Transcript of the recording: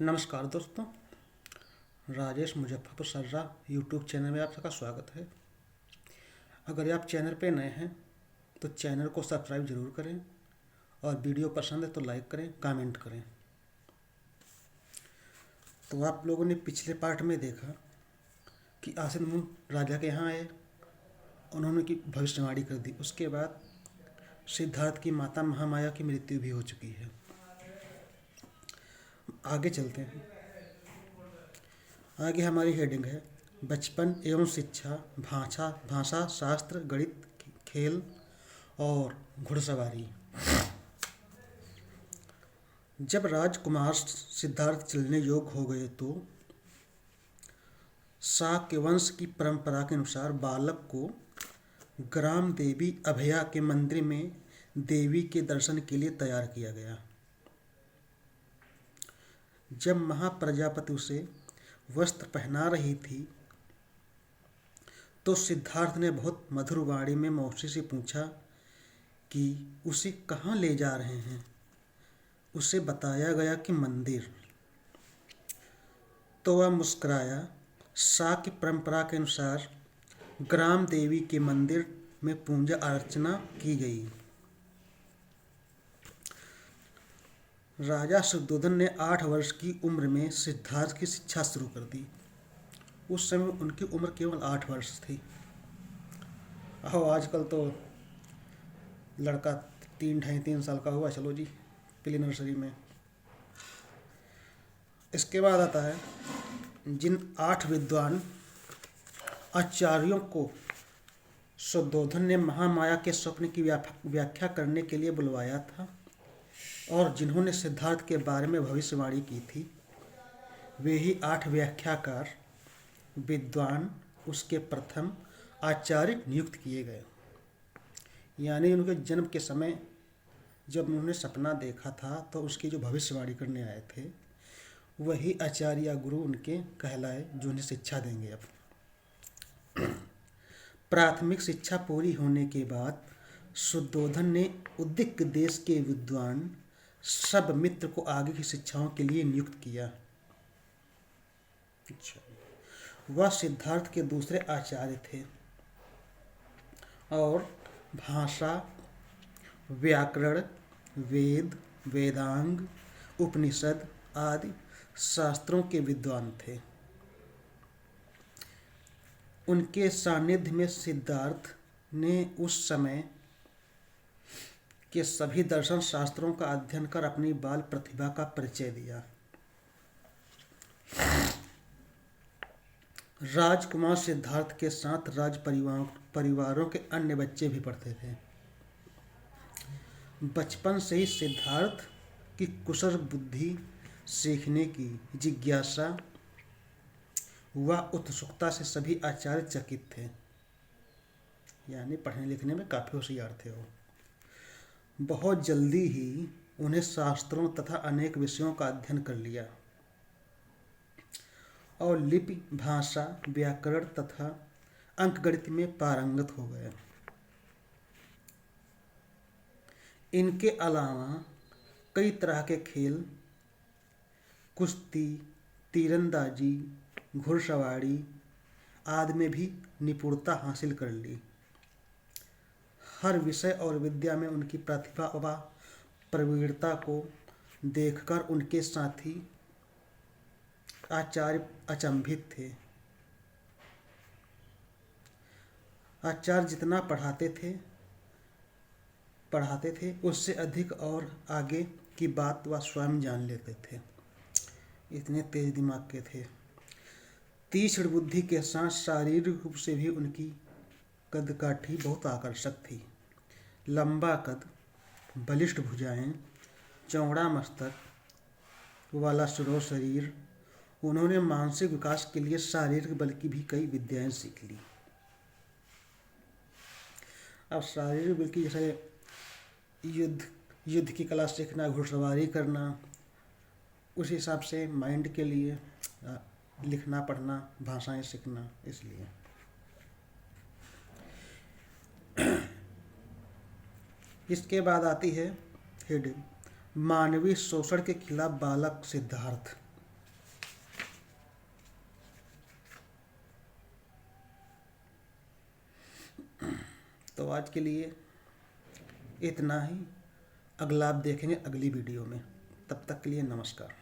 नमस्कार दोस्तों, Rajesh Muzaffarpur सर्रा YouTube channel में आप सबका स्वागत है। अगर आप चैनल पे नए हैं तो चैनल को सब्सक्राइब जरूर करें और वीडियो पसंद है तो लाइक करें, कमेंट करें। तो आप लोगों ने पिछले पार्ट में देखा कि आसिन मुन राजा के यहाँ आए, उन्होंने की भविष्यवाणी कर दी। उसके बाद सिद्धार्थ की माता महामाया की मृत्यु भी हो चुकी है। आगे चलते हैं। आगे हमारी हेडिंग है बचपन एवं शिक्षा, भाषा शास्त्र, गणित, खेल और घुड़सवारी। जब राजकुमार सिद्धार्थ चलने योग्य हो गए तो शाक्य वंश की परंपरा के अनुसार बालक को ग्राम देवी अभया के मंदिर में देवी के दर्शन के लिए तैयार किया गया। जब महाप्रजापति उसे वस्त्र पहना रही थी तो सिद्धार्थ ने बहुत मधुर वाणी में मौसी से पूछा कि उसे कहाँ ले जा रहे हैं। उसे बताया गया कि मंदिर। तो वह मुस्कुराया। शाक्य परंपरा के अनुसार ग्राम देवी के मंदिर में पूजा अर्चना की गई। राजा शुद्धोधन ने 8 वर्ष की उम्र में सिद्धार्थ की शिक्षा शुरू कर दी। उस समय उनकी उम्र केवल 8 वर्ष थी। आजकल तो लड़का 3 साल का हुआ, चलो जी प्री नर्सरी में। इसके बाद आता है जिन 8 विद्वान आचार्यों को शुद्धोधन ने महामाया के स्वप्न की व्याख्या करने के लिए बुलवाया था और जिन्होंने सिद्धार्थ के बारे में भविष्यवाणी की थी, वे ही 8 व्याख्याकार विद्वान उसके प्रथम आचार्य नियुक्त किए गए। यानी उनके जन्म के समय जब उन्होंने सपना देखा था तो उसकी जो भविष्यवाणी करने आए थे वही आचार्य या गुरु उनके कहलाए, जो उन्हें शिक्षा देंगे। अब प्राथमिक शिक्षा पूरी होने के बाद शुद्धोधन ने उदिक देश के विद्वान सब मित्र को आगे की शिक्षाओं के लिए नियुक्त किया। वह सिद्धार्थ के दूसरे आचार्य थे और भाषा, व्याकरण, वेद, वेदांग, उपनिषद आदि शास्त्रों के विद्वान थे। उनके सानिध्य में सिद्धार्थ ने उस समय के सभी दर्शन शास्त्रों का अध्ययन कर अपनी बाल प्रतिभा का परिचय दिया। राजकुमार सिद्धार्थ के साथ राज परिवारों के अन्य बच्चे भी पढ़ते थे। बचपन से ही सिद्धार्थ की कुशल बुद्धि, सीखने की जिज्ञासा व उत्सुकता से सभी आचार्य चकित थे। यानी पढ़ने लिखने में काफ़ी होशियार थे वो। बहुत जल्दी ही उन्हें शास्त्रों तथा अनेक विषयों का अध्ययन कर लिया और लिपि, भाषा, व्याकरण तथा अंकगणित में पारंगत हो गए। इनके अलावा कई तरह के खेल, कुश्ती, तीरंदाजी, घुड़सवारी आदि में भी निपुणता हासिल कर ली। हर विषय और विद्या में उनकी प्रतिभा व प्रवीणता को देखकर उनके साथी आचार्य अचंभित थे। आचार्य जितना पढ़ाते थे उससे अधिक और आगे की बात वह स्वयं जान लेते थे। इतने तेज दिमाग के थे। तीक्ष्ण बुद्धि के साथ शारीरिक रूप से भी उनकी कदकाठी बहुत आकर्षक थी। लंबा कद, बलिष्ठ भुजाएं, चौड़ा मस्तक वाला सुडौल शरीर। उन्होंने मानसिक विकास के लिए शारीरिक बल की भी कई विद्याएं सीख ली। अब शारीरिक बल की जैसे युद्ध की कला सीखना, घुड़सवारी करना, उस हिसाब से माइंड के लिए लिखना, पढ़ना, भाषाएं सीखना। इसलिए इसके बाद आती है हेडिंग मानवीय शोषण के खिलाफ बालक सिद्धार्थ। तो आज के लिए इतना ही। अगला आप देखेंगे अगली वीडियो में। तब तक के लिए नमस्कार।